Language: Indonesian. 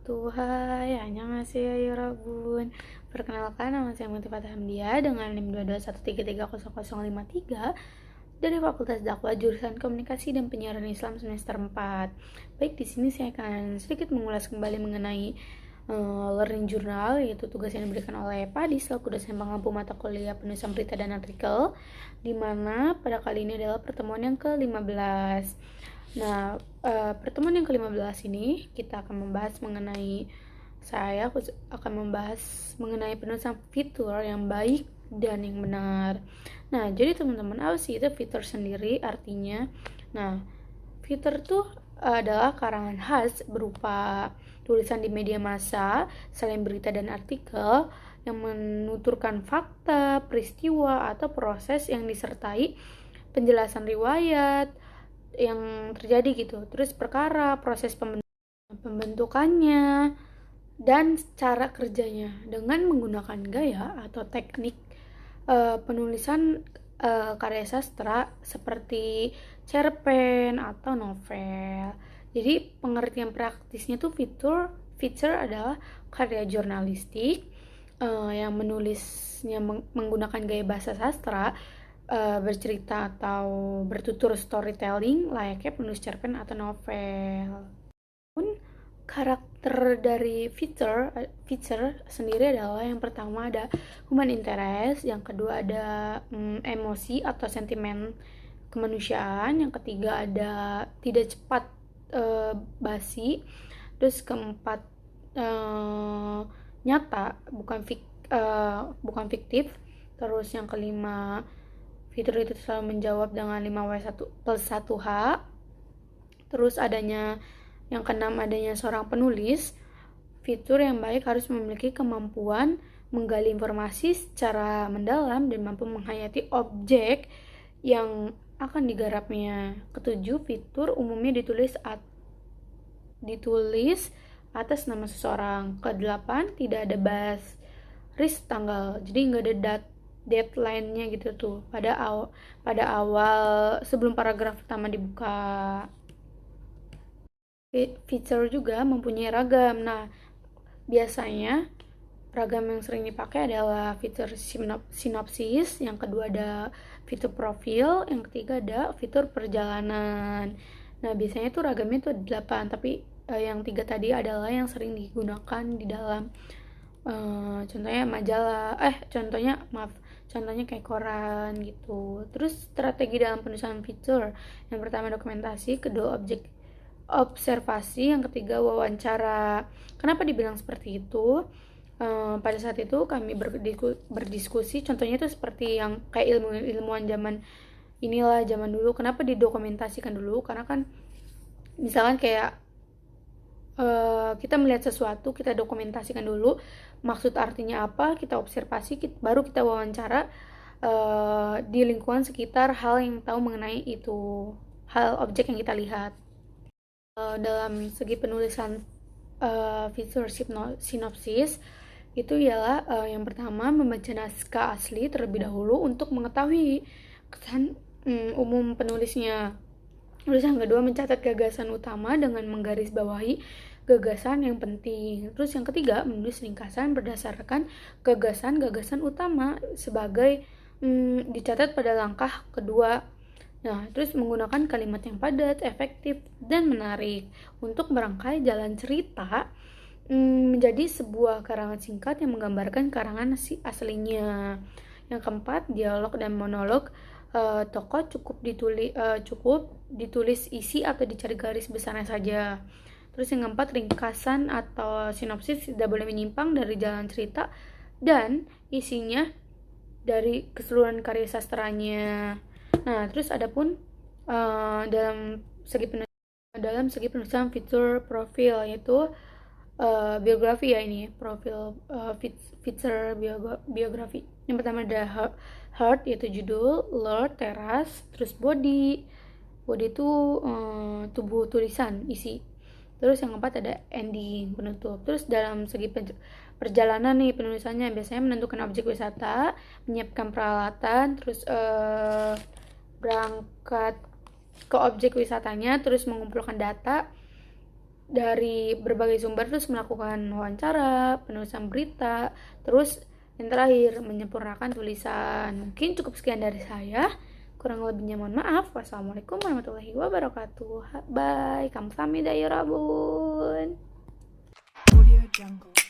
wabarakatuh. Hai, annyeonghaseyo yorobun. Perkenalkan, nama saya Mutifat Hamdia dengan NIM 221330053 dari Fakultas Dakwah jurusan Komunikasi dan Penyiaran Islam semester 4. Baik, di sini saya akan sedikit mengulas kembali mengenai learning journal, yaitu tugas yang diberikan oleh Padi selaku dosen pengampu mata kuliah penulisan berita dan artikel, di mana pada kali ini adalah pertemuan yang ke-15. Nah, pertemuan yang ke-15 ini kita akan membahas mengenai saya akan membahas mengenai penulisan fitur yang baik dan yang benar. Nah, jadi teman-teman, apa sih itu fitur sendiri artinya? Nah, fitur tuh adalah karangan khas berupa tulisan di media massa, selain berita dan artikel, yang menuturkan fakta, peristiwa, atau proses yang disertai penjelasan riwayat yang terjadi gitu. Terus perkara, proses pembentukannya, dan cara kerjanya dengan menggunakan gaya atau teknik penulisan karya sastra seperti cerpen atau novel. Jadi pengertian praktisnya tuh feature adalah karya jurnalistik yang menulisnya menggunakan gaya bahasa sastra, bercerita atau bertutur storytelling layaknya penulis cerpen atau novel. Pun karakter dari feature sendiri adalah yang pertama ada human interest, yang kedua ada emosi atau sentimen kemanusiaan, yang ketiga ada tidak cepat basi, terus keempat nyata bukan fiktif, terus yang kelima fitur itu selalu menjawab dengan 5W+1H, terus yang keenam adanya seorang penulis. Fitur yang baik harus memiliki kemampuan menggali informasi secara mendalam dan mampu menghayati objek yang akan digarapnya. Ketujuh, fitur umumnya ditulis atas nama seseorang. Kedelapan, tidak ada baris tanggal, jadi nggak ada deadline-nya gitu tuh pada awal sebelum paragraf pertama dibuka. Feature juga mempunyai ragam. Nah, biasanya ragam yang sering dipakai adalah fitur sinopsis, yang kedua ada fitur profil, yang ketiga ada fitur perjalanan. Nah, biasanya tuh ragamnya tuh 8, tapi yang 3 tadi adalah yang sering digunakan di dalam contohnya contohnya kayak koran gitu. Terus strategi dalam penulisan fitur, yang pertama dokumentasi, kedua observasi, yang ketiga wawancara. Kenapa dibilang seperti itu? Pada saat itu kami berdiskusi, contohnya itu seperti yang kayak ilmuwan zaman dulu. Kenapa didokumentasikan dulu? Karena kan misalkan kayak kita melihat sesuatu, kita dokumentasikan dulu maksud artinya apa, kita observasi, baru kita wawancara di lingkungan sekitar hal yang tahu mengenai itu, hal objek yang kita lihat. Dalam segi penulisan fitur sinopsis itu ialah yang pertama membaca naskah asli terlebih dahulu untuk mengetahui kesan umum penulisnya. Terus yang kedua, mencatat gagasan utama dengan menggarisbawahi gagasan yang penting. Terus yang ketiga, menulis ringkasan berdasarkan gagasan utama sebagai dicatat pada langkah kedua. Nah, terus menggunakan kalimat yang padat, efektif, dan menarik untuk merangkai jalan cerita menjadi sebuah karangan singkat yang menggambarkan karangan aslinya. Yang keempat, dialog dan monolog tokoh cukup ditulis isi atau dicari garis besarnya saja. Terus yang keempat, ringkasan atau sinopsis tidak boleh menyimpang dari jalan cerita dan isinya dari keseluruhan karya sastranya. Nah, terus adapun dalam segi penulisan fitur profil, yaitu biografi ya, ini profil fitur biografi. Yang pertama ada heart, yaitu judul, lord, teras, terus body itu tubuh tulisan, isi. Terus yang keempat ada ending, penutup. Terus dalam segi perjalanan nih penulisannya, biasanya menentukan objek wisata, menyiapkan peralatan, terus berangkat ke objek wisatanya, terus mengumpulkan data, dari berbagai sumber, terus melakukan wawancara, penulisan berita, terus yang terakhir menyempurnakan tulisan. Mungkin cukup sekian dari saya. Kurang lebihnya mohon maaf. Wassalamualaikum warahmatullahi wabarakatuh. Bye. Kamsahamnida ya Rabun. Audio Jungle.